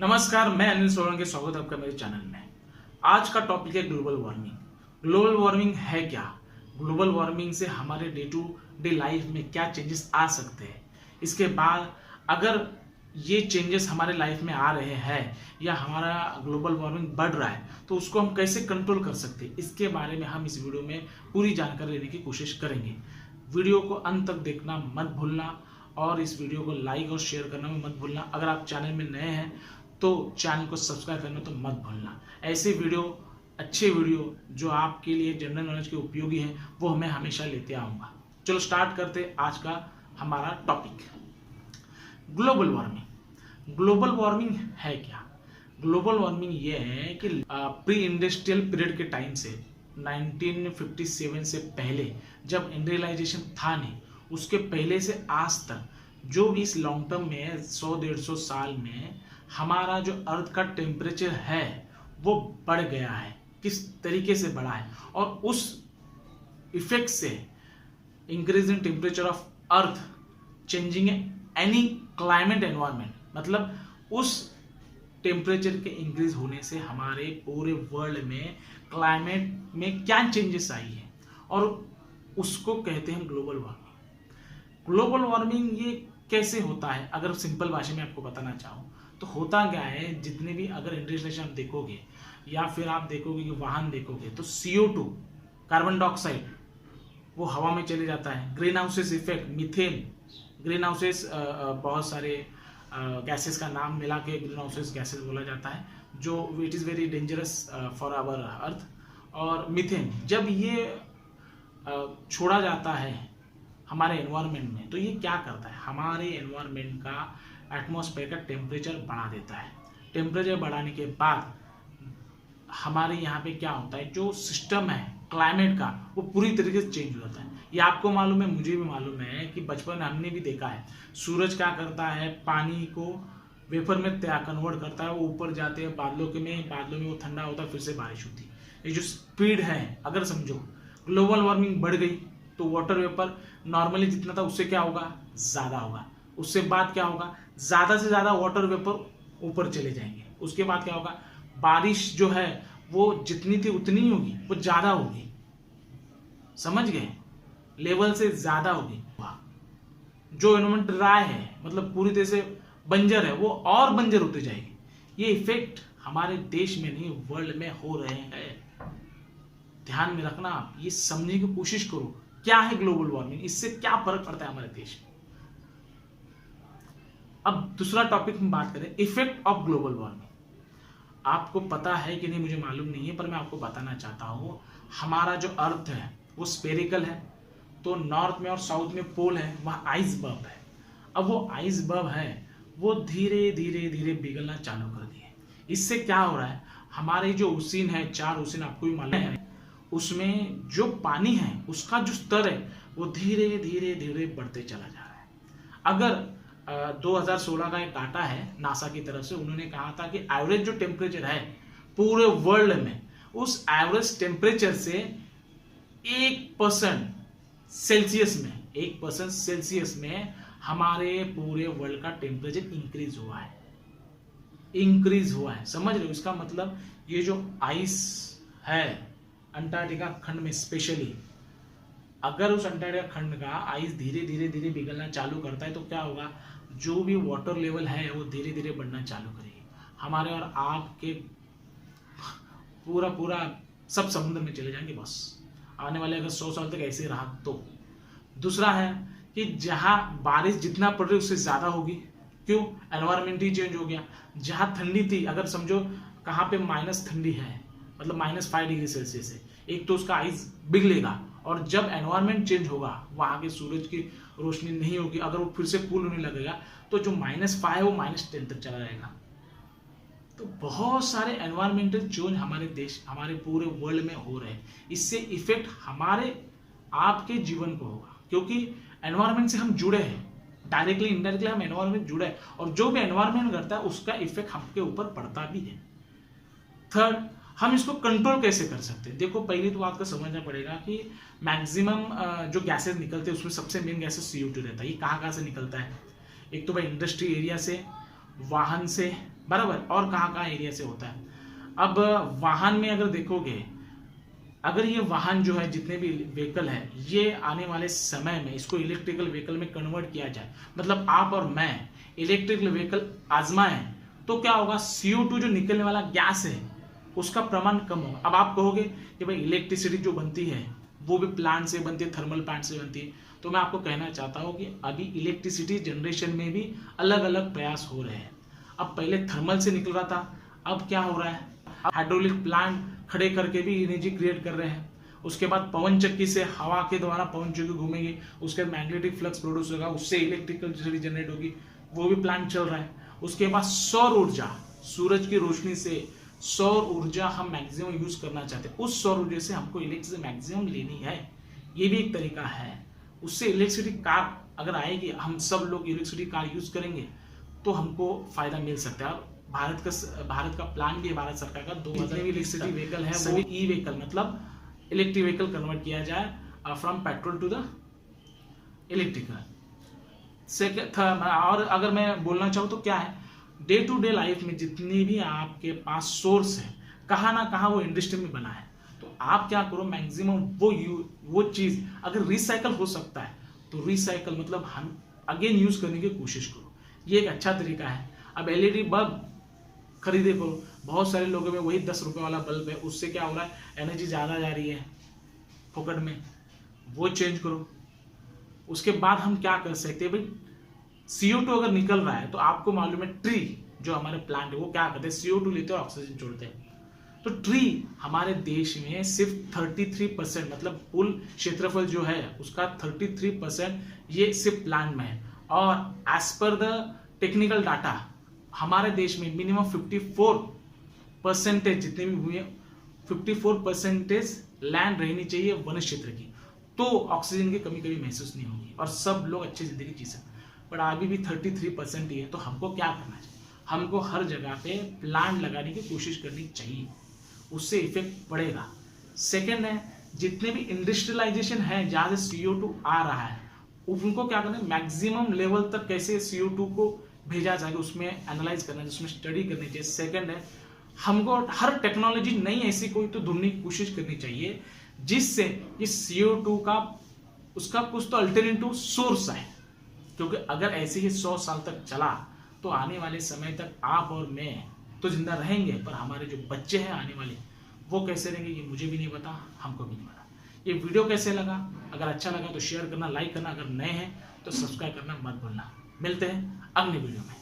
नमस्कार, मैं अनिल सोलंकी, स्वागत है आपका मेरे चैनल में। आज का टॉपिक है ग्लोबल वार्मिंग। ग्लोबल वार्मिंग है क्या? ग्लोबल वार्मिंग से हमारे डे टू डे लाइफ में क्या चेंजेस आ सकते हैं? इसके बाद अगर ये चेंजेस हमारे लाइफ में आ रहे हैं या हमारा ग्लोबल वार्मिंग बढ़ रहा है तो उसको हम कैसे कंट्रोल कर सकते हैं, इसके बारे में हम इस वीडियो में पूरी जानकारी लेने की कोशिश करेंगे। वीडियो को अंत तक देखना मत भूलना और इस वीडियो को लाइक और शेयर करना भी मत भूलना। अगर आप चैनल में नए हैं तो चैनल को सब्सक्राइब करना तो मत भूलना। ऐसे वीडियो, अच्छे वीडियो जो आपके लिए जनरल नॉलेज के उपयोगी हैं वो मैं हमेशा लेते आऊँगा। चलो स्टार्ट करते आज का हमारा topic, global warming. Global warming है क्या? ग्लोबल वार्मिंग ये है कि प्री इंडस्ट्रियल पीरियड के टाइम से 1957 से पहले, जब इंडस्ट्रियलाइजेशन था नहीं, उसके पहले से आज तक जो भी इस लॉन्ग टर्म में 100-150 साल में हमारा जो अर्थ का टेम्परेचर है वो बढ़ गया है। किस तरीके से बढ़ा है और उस इफेक्ट से increase in temperature of earth changing any climate environment, मतलब उस टेम्परेचर के इंक्रीज होने से हमारे पूरे वर्ल्ड में क्लाइमेट में क्या चेंजेस आई है और उसको कहते हैं ग्लोबल वार्मिंग। ग्लोबल वार्मिंग ये कैसे होता है? अगर सिंपल भाषा में आपको बताना चाहूँ तो होता क्या है, जितने भी अगर इंडस्ट्रियलाइजेशन आप देखोगे या फिर आप देखोगे कि वाहन देखोगे तो CO2, कार्बन डाइऑक्साइड, वो हवा में चले जाता है। Green houses effect, methane, green houses, बहुत सारे गैसेस का नाम मिला के ग्रीन हाउसेस गैसेस बोला जाता है, जो it is very dangerous for our earth. और मीथेन जब ये छोड़ा जाता है हमारे एनवायरनमेंट में तो ये क्या करता है, हमारे एनवायरनमेंट का एटमॉस्फेयर का टेम्परेचर बढ़ा देता है। टेम्परेचर बढ़ाने के बाद हमारे यहाँ पे क्या होता है, जो सिस्टम है क्लाइमेट का वो पूरी तरीके से चेंज हो जाता है। ये आपको मालूम है, मुझे भी मालूम है कि बचपन में हमने भी देखा है, सूरज क्या करता है, पानी को वेपर में कन्वर्ट करता है, वो ऊपर जाते हैं बादलों में वो ठंडा होता है, फिर से बारिश होती है। ये जो स्पीड है, अगर समझो ग्लोबल वार्मिंग बढ़ गई तो वाटर वेपर नॉर्मली जितना था उससे क्या होगा, ज़्यादा होगा। उससे बाद क्या होगा, ज़्यादा से ज़्यादा वाटर वेपर ऊपर चले जाएंगे। उसके बाद क्या होगा, बारिश जो है वो जितनी थी उतनी ही होगी, वो ज़्यादा होगी। समझ गए? लेवल से ज़्यादा होगी। जो एनवायरमेंट ड्राई है, मतलब पूरी तरह से बंजर है, वो और बंजर होती जाएगी। ये इफेक्ट हमारे देश में नहीं, वर्ल्ड में हो रहे हैं। ध्यान में रखना, आप ये समझने की कोशिश करो क्या है ग्लोबल वार्मिंग, इससे क्या फर्क पड़ता है हमारे देश में। अब दूसरा टॉपिक हम बात करें, इफेक्ट ऑफ ग्लोबल वार्मिंग। आपको पता है कि नहीं मुझे मालूम नहीं है, पर मैं आपको बताना चाहता हूं, हमारा जो अर्थ है वो स्फेरिकल है, तो नॉर्थ में और साउथ में पोल है, वहाँ आइस बर्फ है। अब वो आइस बर्फ है वो धीरे धीरे धीरे पिघलना चालू कर दिए। इससे क्या हो रहा है, हमारे जो ओशियन है, 4 ओशियन आपको भी मालूम है, उसमें जो पानी है उसका जो स्तर है वो धीरे धीरे धीरे बढ़ते चला जा रहा है। अगर 2016 का एक डाटा है नासा की तरफ से, उन्होंने कहा था कि एवरेज जो टेम्परेचर है पूरे वर्ल्ड में, उस एवरेज टेम्परेचर से 1% सेल्सियस में हमारे पूरे वर्ल्ड का टेम्परेचर इंक्रीज हुआ है। समझ रहे हो? इसका मतलब ये जो आइस है अंटार्कटिका खंड में स्पेशली, अगर उस अंटार्कटिका खंड का आइस धीरे धीरे धीरे पिघलना चालू करता है तो क्या होगा, जो भी वाटर लेवल है वो धीरे धीरे बढ़ना चालू करेगी। हमारे और आपके पूरा सब समुद्र में चले जाएंगे बस, आने वाले अगर 100 साल तक ऐसे रहा तो। दूसरा है कि जहाँ बारिश जितना पड़ रही है उससे ज़्यादा होगी। क्यों? एनवायरमेंट ही चेंज हो गया। जहाँ ठंडी थी, अगर समझो कहाँ पे माइनस ठंडी है, मतलब -5 डिग्री सेल्सियस है, एक तो उसका आइस पिघलेगा, और जब एनवायरनमेंट चेंज होगा वहाँ के सूरज की रोशनी नहीं होगी, अगर वो फिर से कूल होने लगेगा तो जो -5 है वो -10 तक चला जाएगा। तो बहुत सारे एनवायरमेंटल चेंज हमारे देश, हमारे पूरे वर्ल्ड में हो रहे हैं। इससे इफेक्ट हमारे आपके जीवन को होगा, क्योंकि एनवायरनमेंट से हम जुड़े हैं, डायरेक्टली इनडायरेक्टली हम एनवायरनमेंट जुड़े हैं, और जो भी एनवायरनमेंट करता है उसका इफेक्ट हमके ऊपर पड़ता भी है। थर्ड, हम इसको कंट्रोल कैसे कर सकते हैं? देखो, पहली तो आपको समझना पड़ेगा कि मैक्सिमम जो गैसेस निकलते हैं उसमें सबसे मेन गैसेस CO2 रहता है। ये कहाँ से निकलता है? एक तो भाई इंडस्ट्री एरिया से, वाहन से, बराबर, और कहाँ कहाँ एरिया से होता है। अब वाहन में अगर देखोगे, अगर ये वाहन जो है, जितने भी व्हीकल है, ये आने वाले समय में इसको इलेक्ट्रिकल व्हीकल में कन्वर्ट किया जाए, मतलब आप और मैं इलेक्ट्रिकल व्हीकल आजमाएं, तो क्या होगा, CO2 जो निकलने वाला गैस है उसका प्रमाण कम होगा। अब आप कहोगे कि भाई इलेक्ट्रिसिटी जो बनती है वो भी प्लांट से बनती है, थर्मल प्लांट से बनती है, तो मैं आपको कहना चाहता हूँ कि अभी इलेक्ट्रिसिटी जनरेशन में भी अलग अलग प्रयास हो रहे हैं। अब पहले थर्मल से निकल रहा था, अब क्या हो रहा है, हाइड्रोलिक प्लांट खड़े करके भी एनर्जी क्रिएट कर रहे हैं। उसके बाद पवन चक्की से हवा के द्वारा पवन चक्की घूमेगी, उसके बाद मैग्नेटिक फ्लक्स प्रोड्यूस होगा, उससे इलेक्ट्रिकल जनरेट होगी, वो भी प्लांट चल रहा है। उसके बाद सौर ऊर्जा, सूरज की रोशनी से सौर ऊर्जा हम मैक्सिमम यूज करना चाहते हैं, उस सौर ऊर्जा से हमको इलेक्ट्रिसिटी मैक्सिमम लेनी है, ये भी एक तरीका है। उससे इलेक्ट्रिसिटी कार अगर आएगी, हम सब लोग इलेक्ट्रिसिटी कार यूज करेंगे तो हमको फायदा मिल सकता है। और भारत का प्लान भी है, भारत सरकार का 2000 इलेक्ट्रिसिटी व्हीकल है वो ई व्हीकल, मतलब इलेक्ट्रिक व्हीकल कन्वर्ट किया जाए from petrol to the electrical. और अगर मैं बोलना चाहूँ तो क्या है, डे टू डे लाइफ में जितनी भी आपके पास सोर्स है, कहाँ ना कहाँ वो इंडस्ट्री में बना है, तो आप क्या करो, मैक्सिमम वो चीज अगर रिसाइकल हो सकता है तो रिसाइकल, मतलब हम अगेन यूज करने की कोशिश करो, ये एक अच्छा तरीका है। अब LED बल्ब खरीदे करो, बहुत सारे लोगों में वही 10 रुपए वाला बल्ब है, उससे क्या हो रहा है, एनर्जी ज्यादा जा रही है फोकट में, वो चेंज करो। उसके बाद हम क्या कर सकते हैं भाई, CO2 अगर निकल रहा है तो आपको मालूम है ट्री जो हमारे प्लांट है वो क्या करते हैं, CO2 लेते हैं और ऑक्सीजन छोड़ते हैं। तो ट्री हमारे देश में सिर्फ 33%, मतलब कुल क्षेत्रफल जो है उसका 33% ये सिर्फ प्लांट में है। और as per the technical data हमारे देश में मिनिमम 54% जितने भी हुए 54% लैंड रहनी चाहिए वन क्षेत्र की, तो ऑक्सीजन की कमी कभी महसूस नहीं होगी और सब लोग अच्छी जिंदगी जी सकते। पर अभी भी 33% ही है, तो हमको क्या करना चाहिए, हमको हर जगह पे प्लांट लगाने की कोशिश करनी चाहिए, उससे इफेक्ट पड़ेगा। सेकेंड है, जितने भी इंडस्ट्रियलाइजेशन है जहां से CO2 आ रहा है, उनको क्या करना है, मैक्सिमम लेवल तक कैसे CO2 को भेजा जाएगा उसमें एनालाइज करना चाहिए, उसमें स्टडी करनी चाहिए। सेकेंड है, हमको हर टेक्नोलॉजी नई ऐसी कोई तो ढूंढने की कोशिश करनी चाहिए जिससे ये CO2 का उसका कुछ तो अल्टरनेटिव सोर्स है, क्योंकि अगर ऐसे ही 100 साल तक चला तो आने वाले समय तक आप और मैं तो जिंदा रहेंगे, पर हमारे जो बच्चे हैं आने वाले वो कैसे रहेंगे ये मुझे भी नहीं पता, हमको भी नहीं पता। ये वीडियो कैसे लगा, अगर अच्छा लगा तो शेयर करना, लाइक करना, अगर नए हैं तो सब्सक्राइब करना मत भूलना। मिलते हैं अगले वीडियो में।